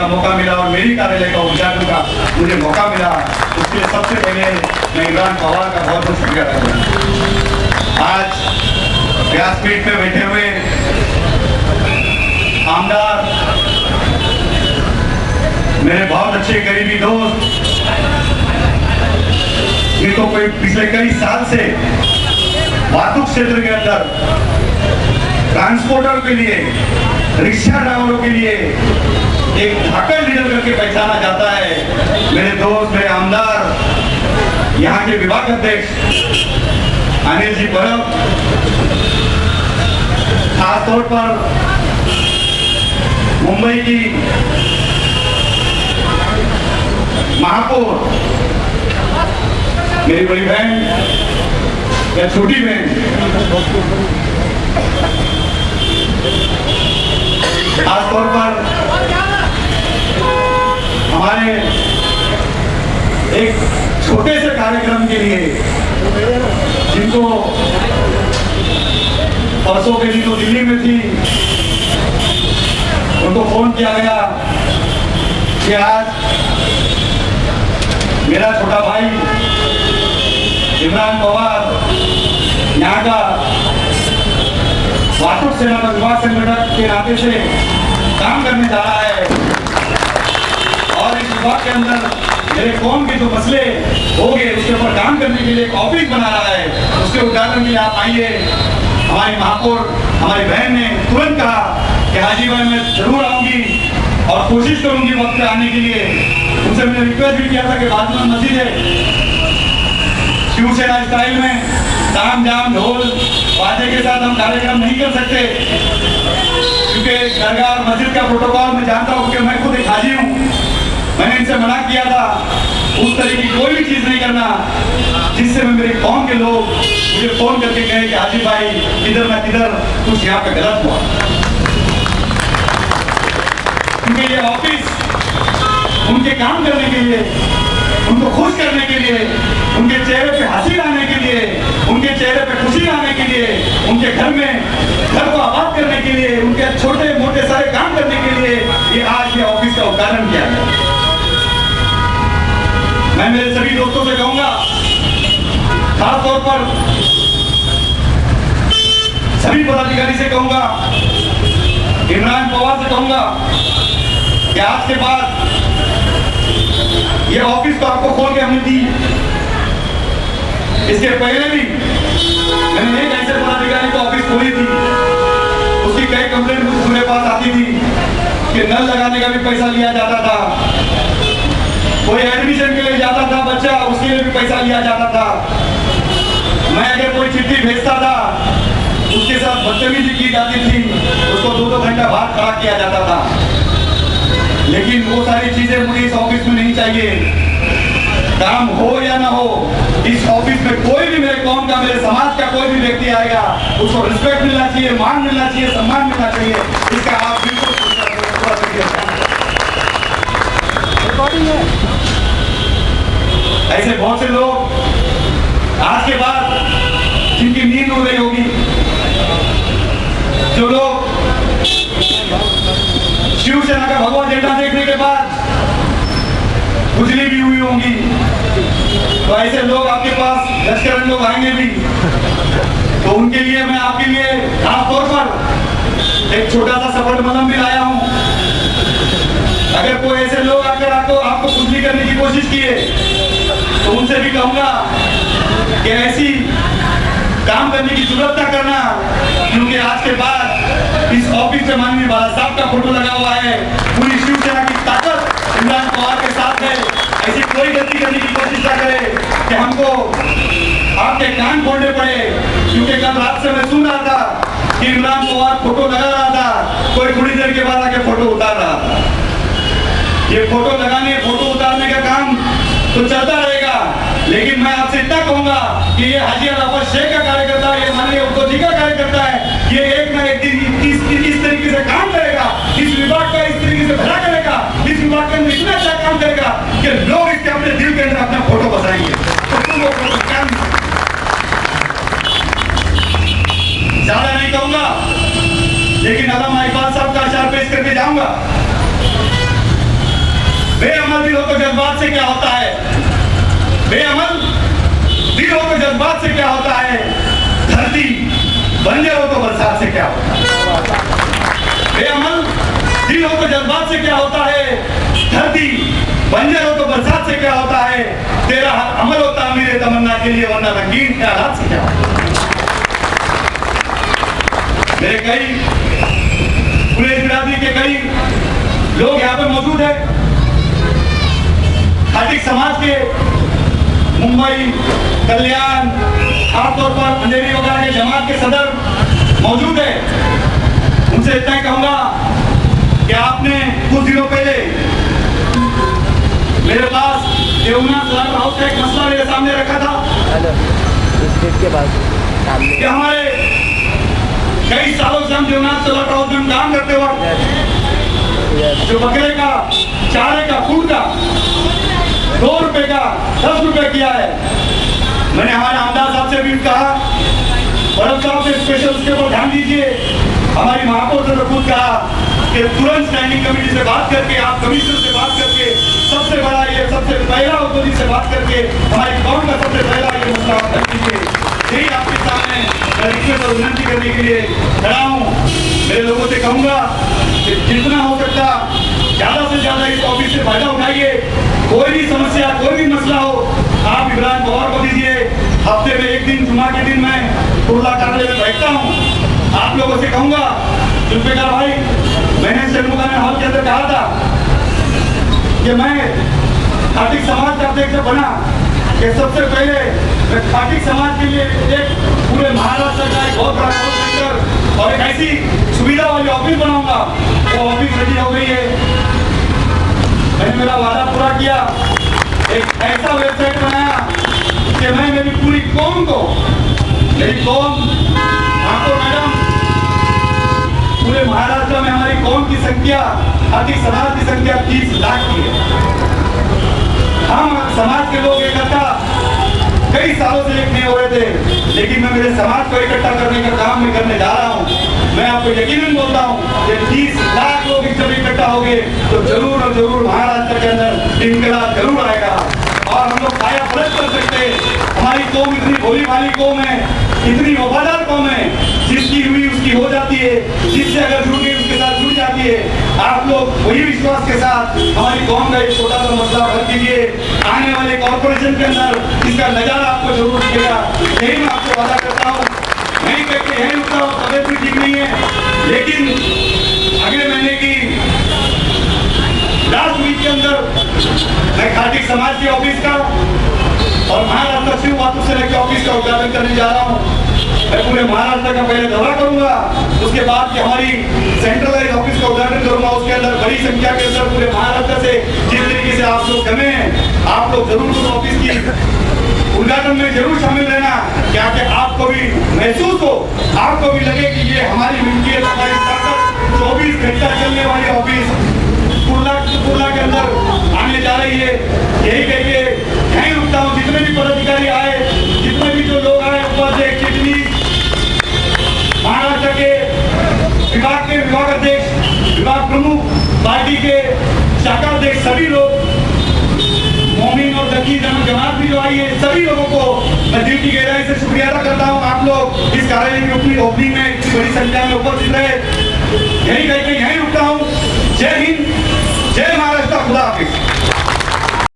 का मौका मिला और मेरी कार्यालय का उद्घाटन का मुझे मौका मिला, उसके लिए सबसे पहले मैं इमरान पवार का बहुत बहुत शुक्रिया करता हूँ। आज व्यासपीठ पे बैठे हुए आमदार, मेरे बहुत अच्छे करीबी दोस्त, ये तो कोई पिछले कई साल से वाहतुक क्षेत्र के अंदर ट्रांसपोर्टर के लिए, रिक्शा ड्राइवरों के लिए एक धाकड़ लीडर करके पहचाना जाता है। मेरे दोस्त, मेरे आमदार, यहाँ के विभाग अध्यक्ष अनिल जी परब, खास तौर पर मुंबई की महापौर, मेरी बड़ी बहन या छोटी बहन, खासतौर पर हमारे एक छोटे से कार्यक्रम के लिए जिनको परसों के दिन तो दिल्ली में थी, उनको फोन किया गया कि आज मेरा छोटा भाई इमरान पवार यहाँ का वाहतुक सेना का विभाग संगठन के नाते से काम करने जा रहा है और इस विभाग के अंदर मेरे कौम के जो मसले होंगे उसके ऊपर काम करने के लिए एक ऑफिस बना रहा है। उसके उद्घाटन के लिए आप आइए। हमारी महापौर, हमारी बहन ने तुरंत कहा कि हाजी भाई मैं जरूर आऊंगी और कोशिश करूंगी वक्त पे आने के लिए। उनसे मैंने रिक्वेस्ट भी किया था कि बाजूमंद मस्जिद है, शिवसेना स्टाइल में ताम जाम ढोल बाजे के साथ हम कार्यक्रम नहीं कर सकते, क्योंकि दरगाह और मस्जिद का प्रोटोकॉल मैं जानता हूँ कि मैं खुद एक हाजी हूँ। मैंने इनसे मना किया था उस तरह की कोई भी चीज नहीं करना जिससे मैं मेरे कौम के लोग मुझे फोन करके कहे कि हाजी भाई किधर ना किधर कुछ यहाँ पे गलत हुआ। क्योंकि ये ऑफिस उनके काम करने के लिए, उनको खुश करने के लिए, उनके चेहरे पे हंसी लाने के लिए, उनके चेहरे पे खुशी लाने के लिए, उनके घर में घर को आबाद करने के लिए, उनके छोटे मोटे सारे काम करने के लिए ये आज ये ऑफिस का उद्घाटन किया गया। मैं मेरे सभी दोस्तों से कहूंगा, खास तौर पर सभी पदाधिकारी से कहूंगा, इमरान पवार से कहूंगा कि आज के बाद ये ऑफिस तो आपको खोल के हमने दी, इसके पहले भी मैंने एक ऐसे पदाधिकारी को ऑफिस खोली थी, उसकी कई कंप्लेंट मेरे पास आती थी कि नल लगाने का भी पैसा लिया जाता था, कोई एडमिशन के लिए जाता था बच्चा, उसके लिए भी पैसा लिया जाता था। मैं अगर कोई चिट्ठी भेजता था उसके साथ बदतमीजी की जाती थी, उसको 2-2 घंटा बाहर खड़ा किया जाता था। लेकिन वो सारी चीजें मुझे इस ऑफिस में नहीं चाहिए। काम हो या ना हो, इस ऑफिस में कोई भी मेरे कौम का, मेरे समाज का कोई भी व्यक्ति आएगा उसको रिस्पेक्ट मिलना चाहिए, मान मिलना चाहिए, सम्मान मिलना चाहिए। इसका आप बिल्कुल ऐसे बहुत से लोग आज के बाद जिनकी नींद उड़ रही होगी, जो लोग शिवसेना का भगवा झंडा देखने के बाद खुजली भी हुई होंगी, तो ऐसे लोग आपके पास लश्कर लोग आएंगे भी, तो उनके लिए मैं आपके लिए खास तौर पर एक छोटा सा सफल मलम भी लाया हूं। अगर कोई ऐसे लोग आकर आपको खुजली करने की कोशिश किए तो उनसे भी कहूंगा कि ऐसी काम करने की जरूरत ना करना, क्योंकि आज के बाद इस ऑफिस में माननीय बाला साहब का फोटो लगा हुआ है। पूरी शिवसेना की ताकत इमरान पवार के साथ है। ऐसी कोई गलती करने की कोशिश ना करे कि हमको आपके कान खोलने पड़े, क्योंकि कल रात से मैं सुन रहा था कि इमरान पवार फोटो लगा रहा था, कोई थोड़ी देर के बाद आके फोटो उतार रहा था। ये फोटो लगाने, फोटो उतारने का काम तो चलता रहेगा, लेकिन मैं आपसे इतना कहूंगा कि ये हाजी अलाफत शेख का कार्यकर्ता, ये माननीय उद्धव जी का कार्यकर्ता है, ये एक ना एक दिन इस तरीके से काम करेगा, इस विभाग का इस तरीके से भला करेगा, इस विभाग के अंदर इतना अच्छा काम करेगा कि लोग इसके अपने दिल के अंदर अपना फोटो बसाएंगे। तो तुम वो फोटो क्या ज्यादा नहीं कहूंगा, लेकिन अल्लामा इकबाल साहब का अशार पेश करके जाऊंगा। बेअमल दिल हो तो जज्बात से क्या होता है, बेअमल दिल हो तो जज्बात से क्या होता है, धरती बंजर हो तो बरसात से क्या होता है। बेअमल दिल हो तो जज्बात से क्या होता है, धरती बंजर हो तो बरसात से क्या होता है, तेरा अमल होता मेरे तमन्ना के लिए वरना रंगीन ख्यालात से क्या होता है। मेरे कई पूरे बिरादरी के कई लोग यहाँ पे मौजूद है। खाटिक समाज के मुंबई, कल्याण, खासतौर पर अंधेरी वगैरह के जमात के सदर मौजूद है। उनसे इतना ही कहूंगा कि आपने कुछ दिनों पहले मेरे पास देवनाथ स्लॉटर हाउस का एक मसला मेरे सामने रखा था कि हमारे कई सालों से हम देवनाथ स्लॉटर हाउस में काम करते वक्त जो बकरे का चारे का फूड का 2 रुपए का 10 रुपए किया है। मैंने हमारे आमदार साहब से भी कहा, भरत साहब से स्पेशल उसके ऊपर ध्यान दीजिए। हमारी महापौर से खुद कहा कि तुरंत स्टैंडिंग कमेटी से बात करके, आप कमिश्नर से बात करके, सबसे बड़ा ये सबसे पहला अथॉरिटी से बात करके हमारी कौन का सबसे पहला ये मसला हल कीजिए। यही आपके सामने रिक्वेस्ट और विनती करने के लिए खड़ा हूँ। मेरे लोगों से कहूँगा कि जितना हो सकता ज्यादा से ज्यादा इस ऑफिस से फायदा उठाइए। कोई भी समस्या, कोई भी मसला हो, आप इब्राहिम पवार को दीजिए। हफ्ते में एक दिन जुमा के दिन मैं कुर्ला कार्यालय में बैठता हूँ। आप लोगों से कहूँगा, जुल्फिकार भाई, मैंने शर्मुखाना हॉल के अंदर कहा था कि मैं खाटिक समाज का अध्यक्ष बना कि सबसे पहले मैं खाटिक समाज के लिए एक पूरे महाराष्ट्र का एक बहुत बड़ा कॉल सेंटर और एक ऐसी सुविधा वाली ऑफिस बनाऊंगा। वो ऑफिस रेडी हो गई है। मैंने मेरा वादा पूरा किया। एक ऐसा वेबसाइट बनाया कि मैं मेरी पूरी कौम को, मेरी कौम आपको मैडम, पूरे महाराष्ट्र में हमारी कौम की संख्या, खाटिक समाज की संख्या 30 लाख की है। हम समाज के लोग इकट्ठा कई सालों से एक नहीं हो रहे थे, लेकिन मैं मेरे समाज को इकट्ठा करने का काम मैं करने जा रहा हूँ। मैं आपको यकीनन बोलता हूँ कि 30 लाख लोग जब इकट्ठा हो गए तो जरूर और जरूर महाराष्ट्र के अंदर इनकलाब जरूर आएगा और हम लोग काया पलट कर सकते। हमारी कौम इतनी भोली भाली कौम है, इतनी वफादार कौम है, जिसकी हुई उसकी हो जाती है, जिससे अगर जुड़ गई उसके साथ जुड़ जाती है। आप लोग वही विश्वास के साथ हमारी कौम का एक छोटा सा मसला हल कीजिए। आने वाले कॉर्पोरेशन के अंदर इसका नजारा आपको जरूर दिखेगा। यही मैं आपको वादा करता हूँ। नहीं कहते यही रुकता हूँ, तबियत भी ठीक नहीं है, लेकिन अगले महीने की लास्ट वीक के अंदर मैं खाटिक समाज के ऑफिस का और महाराष्ट्र शिव वातुसेना के ऑफिस का उद्घाटन करने जा रहा हूँ। मैं पूरे महाराष्ट्र का पहले दौरा करूंगा, उसके बाद की हमारी सेंट्रलाइज ऑफिस का उद्घाटन करूंगा। उसके अंदर बड़ी संख्या के अंदर पूरे महाराष्ट्र से जिस तरीके से आप लोग जमे हैं, आप लोग जरूर उस ऑफिस की उद्घाटन में जरूर शामिल रहना, क्या कि आपको भी महसूस हो, आपको भी लगे कि ये हमारी मिल्कियत, हमारी ताकत 24 घंटा चलने वाली ऑफिस कुर्ला के अंदर आने जा रही है। यही कह के यहीं रुकता हूँ। जितने भी पदाधिकारी आए, जितने भी जो लोग आए, उपाध्यक्ष, चिटनी, महाराष्ट्र के विभाग अध्यक्ष, विभाग प्रमुख, पार्टी के शाखा अध्यक्ष, सभी लोग, मोमिन और जकीर जमात भी जो आई है, सभी लोगों को मैं दिल की गहराई से शुक्रिया अदा करता हूँ। आप लोग इस कार्यालय की अपनी ओपनिंग में इतनी बड़ी संख्या में उपस्थित रहे। यही कहकर यहीं रुकता हूँ। जय हिंद, जय महाराष्ट्र।